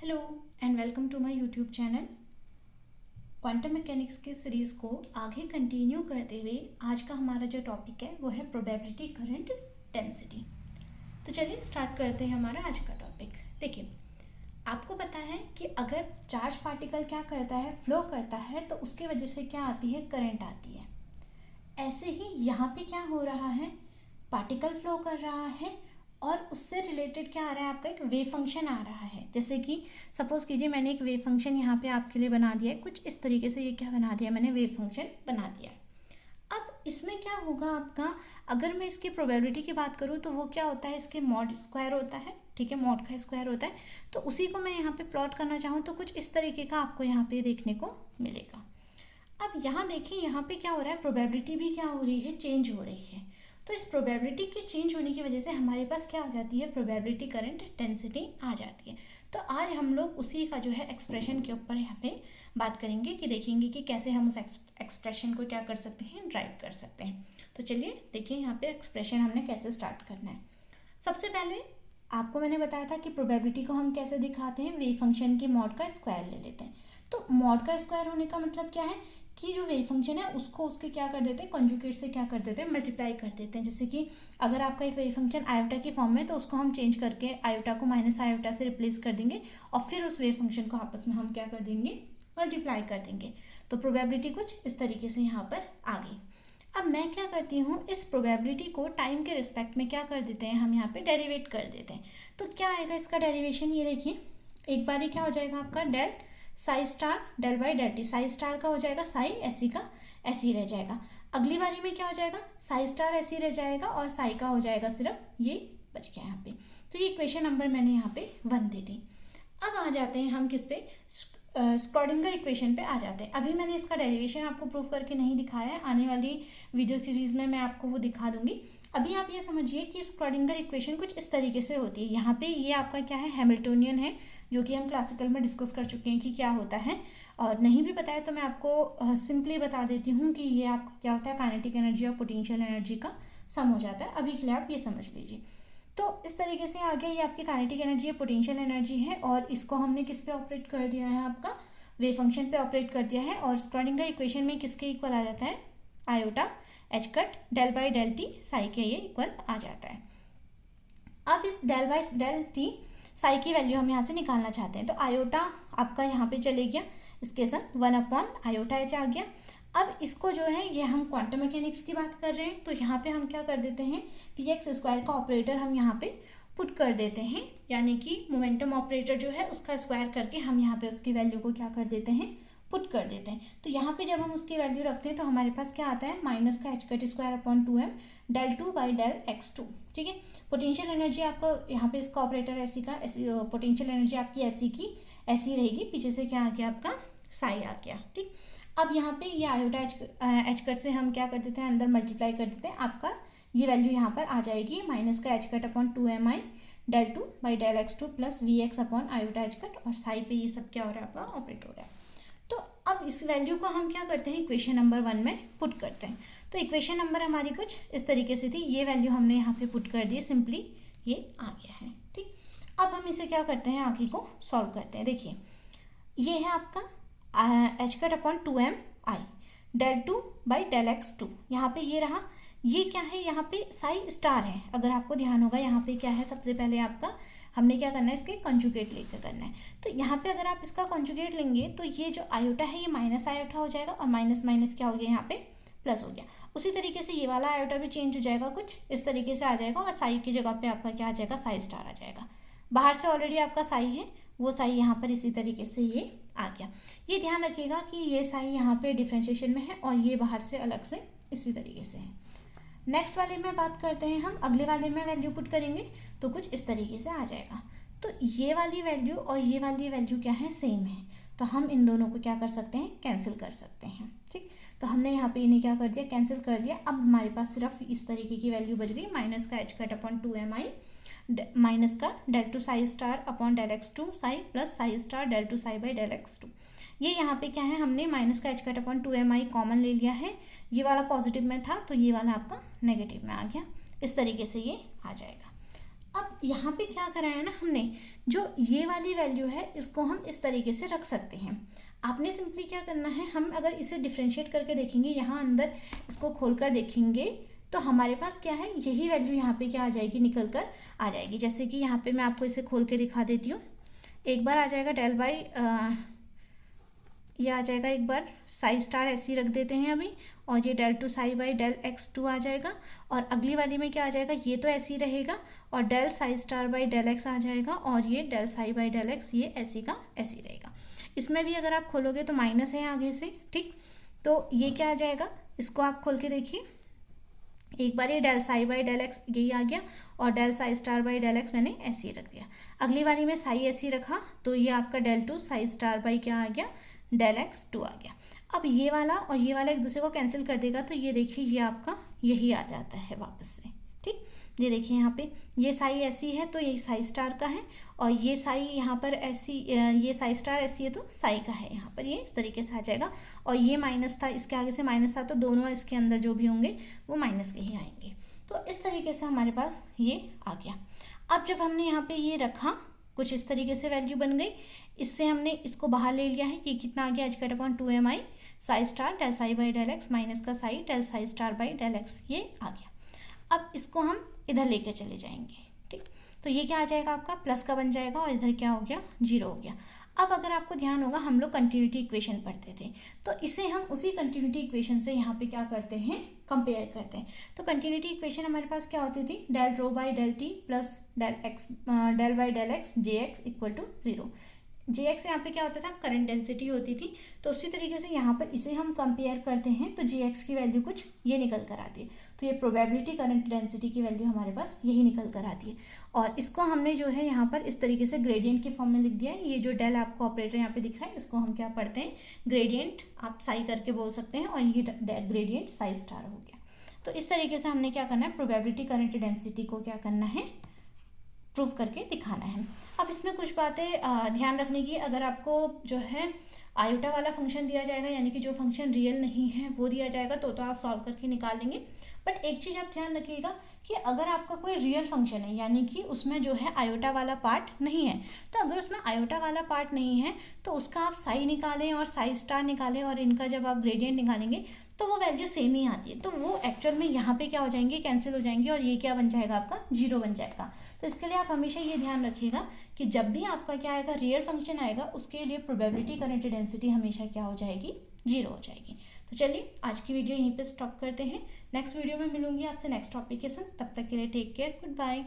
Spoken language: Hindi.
Hello and welcome to my YouTube channel. Quantum mechanics के सीरीज़ को आगे कंटिन्यू करते हुए आज का हमारा जो टॉपिक है वो है प्रोबेबिलिटी करंट डेंसिटी। तो चलिए स्टार्ट करते हैं हमारा आज का टॉपिक। देखिए, आपको पता है कि अगर चार्ज पार्टिकल क्या करता है, फ्लो करता है, तो उसकी वजह से क्या आती है, करंट आती है। ऐसे ही यहाँ पे क्या हो रहा है, पार्टिकल फ्लो कर रहा है और उससे रिलेटेड क्या आ रहा है, आपका एक वेव फंक्शन आ रहा है। जैसे कि सपोज कीजिए मैंने एक वेव फंक्शन यहाँ पे आपके लिए बना दिया है, कुछ इस तरीके से। ये क्या बना दिया मैंने, वेव फंक्शन बना दिया है। अब इसमें क्या होगा आपका, अगर मैं इसकी प्रोबेबिलिटी की बात करूँ तो वो क्या होता है, इसके मॉड स्क्वायर होता है। ठीक है, मॉड का स्क्वायर होता है। तो उसी को मैं यहाँ पे प्लॉट करना चाहूँ तो कुछ इस तरीके का आपको यहाँ पे देखने को मिलेगा। अब यहाँ देखिए, यहाँ पे क्या हो रहा है, प्रोबेबिलिटी भी क्या हो रही है, चेंज हो रही है। तो इस प्रोबेबिलिटी के चेंज होने की वजह से हमारे पास क्या आ जाती है, प्रोबेबिलिटी करंट डेंसिटी आ जाती है। तो आज हम लोग उसी का जो है एक्सप्रेशन के ऊपर यहाँ पे बात करेंगे कि देखेंगे कि कैसे हम उस एक्सप्रेशन को क्या कर सकते हैं, ड्राइव कर सकते हैं। तो चलिए देखिए यहाँ पे एक्सप्रेशन हमने कैसे स्टार्ट करना है। सबसे पहले आपको मैंने बताया था कि प्रोबेबिलिटी को हम कैसे दिखाते हैं, वेव फंक्शन के मॉड का स्क्वायर ले लेते हैं। तो मॉड का स्क्वायर होने का मतलब क्या है कि जो वेव फंक्शन है उसको उसके क्या कर देते हैं, कंजुगेट से क्या कर देते हैं, मल्टीप्लाई कर देते हैं। जैसे कि अगर आपका एक वेव फंक्शन आयोटा की फॉर्म में है तो उसको हम चेंज करके आयोटा को माइनस आयोटा से रिप्लेस कर देंगे और फिर उस वेव फंक्शन को आपस में हम क्या कर देंगे, मल्टीप्लाई कर देंगे। तो प्रोबेबिलिटी कुछ इस तरीके से यहाँ पर आ गई। अब मैं क्या करती हूँ, इस प्रोबेबिलिटी को टाइम के रिस्पेक्ट में क्या कर देते हैं, हम यहाँ पे डेरिवेट कर देते हैं। तो क्या आएगा इसका डेरिवेशन, ये देखिए, एक बार क्या हो जाएगा आपका, del psi star del by del t. Psi star का हो जाएगा साई, ऐसी का ऐसी रह जाएगा। अगली बारी में क्या हो जाएगा, साई स्टार ऐसी रह जाएगा और साई का हो जाएगा सिर्फ ये बच गया यहाँ पे। तो ये इक्वेशन नंबर मैंने यहाँ पे 1 दे दी। अब आ जाते हैं हम किस पे, स्क्रॉडिंगर इक्वेशन पे आ जाते हैं। अभी मैंने इसका डेरिवेशन आपको प्रूव करके नहीं दिखाया है, आने वाली वीडियो सीरीज़ में मैं आपको वो दिखा दूंगी। अभी आप ये समझिए कि स्क्रॉडिंगर इक्वेशन कुछ इस तरीके से होती है। यहाँ पे ये आपका क्या है, हैमिल्टोनियन है, जो कि हम क्लासिकल में डिस्कस कर चुके हैं कि क्या होता है। और नहीं भी पता है तो मैं आपको सिंपली बता देती हूँ कि ये आपका क्या होता है, काइनेटिक एनर्जी और पोटेंशियल एनर्जी का सम हो जाता है। अभी के लिए आप ये समझ लीजिए। तो इस तरीके से आगे ये आपकी काइनेटिक एनर्जी है, पोटेंशियल एनर्जी है, और इसको हमने किस पे ऑपरेट कर दिया है, आपका वेव फंक्शन पे ऑपरेट कर दिया है। और स्क्रॉडिंगर इक्वेशन में किसके इक्वल आ जाता है, iota h cut del by del t psi के ये इक्वल आ जाता है। अब इस del by del t psi की वैल्यू हम यहाँ से निकालना चाहते हैं। तो आयोटा आपका यहाँ पे चले गया, इसके साथ 1 अपॉन आयोटा एच आ गया। अब इसको जो है, ये हम क्वांटम मैकेनिक्स की बात कर रहे हैं, तो यहाँ पे हम क्या कर देते हैं, पी एक्स स्क्वायर का ऑपरेटर हम यहाँ पे पुट कर देते हैं, यानी कि मोमेंटम ऑपरेटर जो है उसका स्क्वायर करके हम यहाँ पे उसकी वैल्यू को क्या कर देते हैं, पुट कर देते हैं। तो यहाँ पे जब हम उसकी वैल्यू रखते हैं तो हमारे पास क्या आता है, माइनस का h cut square upon 2m del 2 by del x2। ठीक है, पोटेंशियल एनर्जी आपको यहाँ पे इसका ऑपरेटर ऐसी का ऐसी, पोटेंशियल एनर्जी आपकी ऐसी की ऐसी रहेगी, पीछे से क्या आ गया आपका, साई आ गया। ठीक, अब यहाँ पे ये आयोटा एच कट से हम क्या कर देते हैं, अंदर मल्टीप्लाई कर देते हैं। आपका ये वैल्यू यहाँ पर आ जाएगी, माइनस का h cut upon 2mi del 2 by del x2 plus v x upon iota h cut, और साई पे ये सब क्या हो रहा है, आपका ऑपरेट हो रहा है। तो अब इस वैल्यू को हम क्या करते हैं, इक्वेशन नंबर 1 में पुट करते हैं। तो इक्वेशन नंबर हमारी कुछ इस तरीके से थी, ये वैल्यू हमने यहाँ पे पुट कर दी, सिंपली ये आ गया है। ठीक, अब हम इसे क्या करते हैं, आगे को सॉल्व करते हैं। देखिए, ये है आपका h cut upon 2m i del 2 by del x2, यहाँ पे ये रहा। ये क्या है, यहाँ पे साई स्टार है, अगर आपको ध्यान होगा यहाँ पे क्या है, सबसे पहले आपका हमने क्या करना है, इसके कंजुगेट लेकर करना है। तो यहाँ पे अगर आप इसका कंजुगेट लेंगे तो ये जो आयोटा है ये माइनस आयोटा हो जाएगा, और माइनस माइनस क्या हो गया, यहाँ पे प्लस हो गया। उसी तरीके से ये वाला आयोटा भी चेंज हो जाएगा, कुछ इस तरीके से आ जाएगा, और साई की जगह पे आपका क्या आ जाएगा, साई स्टार आ जाएगा। बाहर से ऑलरेडी आपका साई है, वो साई यहाँ पर इसी तरीके से ये आ गया। ये ध्यान रखिएगा कि ये साई यहाँ पे डिफ्रेंशिएशन में है और ये बाहर से अलग से इसी तरीके से है। नेक्स्ट वाले में बात करते हैं हम, अगले वाले में वैल्यू पुट करेंगे तो कुछ इस तरीके से आ जाएगा। तो ये वाली वैल्यू और ये वाली वैल्यू क्या है, सेम है, तो हम इन दोनों को क्या कर सकते हैं, कैंसिल कर सकते हैं। ठीक, तो हमने यहाँ पे इन्हें क्या कर दिया, कैंसिल कर दिया। अब हमारे पास सिर्फ इस तरीके की वैल्यू बच गई, माइनस का h cut upon 2mi minus का del 2 psi star upon del x2 psi plus psi star del 2 psi by del x2। ये यहाँ पे क्या है, हमने माइनस का h cut upon 2mi common ले लिया है, ये वाला पॉजिटिव में था तो ये वाला आपका नेगेटिव में आ गया, इस तरीके से ये आ जाएगा। अब यहाँ पे क्या करा है ना हमने, जो ये वाली वैल्यू है इसको हम इस तरीके से रख सकते हैं। आपने सिंपली क्या करना है, हम अगर इसे डिफ्रेंशिएट करके देखेंगे, यहाँ अंदर इसको खोलकर देखेंगे तो हमारे पास क्या है, यही वैल्यू यहाँ पे क्या आ जाएगी, निकल कर आ जाएगी। जैसे कि यहाँ पे मैं आपको इसे खोल के दिखा देती हूँ। एक बार आ जाएगा डेल बाई, ये आ जाएगा, एक बार साई स्टार ऐसे ही रख देते हैं अभी, और ये del two psi by del x two आ जाएगा। और अगली वाली में क्या आ जाएगा, ये तो ऐसे ही रहेगा, और del psi star by del x आ जाएगा, और ये del psi by del x ये ऐसी का ऐसी रहेगा। इसमें भी अगर आप खोलोगे तो माइनस है आगे से, ठीक। तो ये क्या आ जाएगा, इसको आप खोल के देखिए, एक बार ये del psi by del x यही आ गया, और del psi star by del x मैंने ऐसे ही रख दिया। अगली वाली में साई ऐसे ही रखा, तो ये आपका del two psi star by क्या आ गया, डेल एक्स टू आ गया। अब ये वाला और ये वाला एक दूसरे को कैंसिल कर देगा, तो ये देखिए ये आपका यही आ जाता है वापस से, ठीक। ये देखिए यहाँ पे ये साई ऐसी है तो ये साई स्टार का है, और ये साई यहाँ पर ऐसी, ये साई स्टार ऐसी है तो साई का है, यहाँ पर ये इस तरीके से आ जाएगा। और ये माइनस था, इसके आगे से माइनस था, तो दोनों इसके अंदर जो भी होंगे वो माइनस के ही आएंगे। तो इस तरीके से हमारे पास ये आ गया। अब जब हमने यहाँ पे ये रखा, कुछ इस तरीके से वैल्यू बन गई, इससे हमने इसको बाहर ले लिया है, ये कितना आ गया, h cut upon 2mi psi star del psi by del x minus का psi del psi star by del x, ये आ गया। अब इसको हम इधर लेके चले जाएंगे, ठीक। तो ये क्या आ जाएगा, आपका प्लस का बन जाएगा, और इधर क्या हो गया, जीरो हो गया। अब अगर आपको ध्यान होगा, हम लोग कंटिन्यूटी इक्वेशन पढ़ते थे, तो इसे हम उसी कंटिन्यूटी इक्वेशन से यहाँ पे क्या करते हैं, कंपेयर करते हैं। तो कंटिन्यूटी इक्वेशन हमारे पास क्या होती थी, del rho by del t plus del by del x j x equal to zero. J x यहाँ पे क्या होता था, करंट डेंसिटी होती थी। तो उसी तरीके से यहाँ पर इसे हम कंपेयर करते हैं, तो जे एक्स की वैल्यू कुछ ये निकल कर आती है। तो ये प्रोबेबिलिटी करंट डेंसिटी की वैल्यू हमारे पास यही निकल कर आती है। और इसको हमने जो है यहाँ पर इस तरीके से ग्रेडियंट के फॉर्म में लिख दिया है। ये जो डेल आपको ऑपरेटर यहाँ पे दिख रहा है, इसको हम क्या पढ़ते हैं, ग्रेडियंट, आप साई करके बोल सकते हैं, और ये ग्रेडियंट साई स्टार हो गया। तो इस तरीके से हमने क्या करना है, प्रोबेबिलिटी करंट डेंसिटी को क्या करना है, प्रूव करके दिखाना है। अब इसमें कुछ बातें ध्यान रखने की, अगर आपको जो है आयोटा वाला फंक्शन दिया जाएगा, यानी कि जो फंक्शन रियल नहीं है वो दिया जाएगा, तो आप सॉल्व करके निकाल लेंगे। बट एक चीज़ आप ध्यान रखिएगा कि अगर आपका कोई रियल फंक्शन है, यानी कि उसमें जो है आयोटा वाला पार्ट नहीं है, तो अगर उसमें आयोटा वाला पार्ट नहीं है तो उसका आप साई निकालें और साई स्टार निकालें, और इनका जब आप ग्रेडियंट निकालेंगे तो वो वैल्यू सेम ही आती है। तो वो एक्चुअल में यहाँ पे क्या हो जाएंगे, कैंसिल हो जाएंगे, और ये क्या बन जाएगा, आपका जीरो बन जाएगा। तो इसके लिए आप हमेशा ये ध्यान रखिएगा कि जब भी आपका क्या आएगा, रियल फंक्शन आएगा, उसके लिए प्रोबेबिलिटी करंट डेंसिटी हमेशा क्या हो जाएगी, जीरो हो जाएगी। तो चलिए आज की वीडियो यहीं पे स्टॉप करते हैं। नेक्स्ट वीडियो में मिलूंगी आपसे नेक्स्ट टॉपिक के साथ। तब तक के लिए टेक केयर, गुड बाय।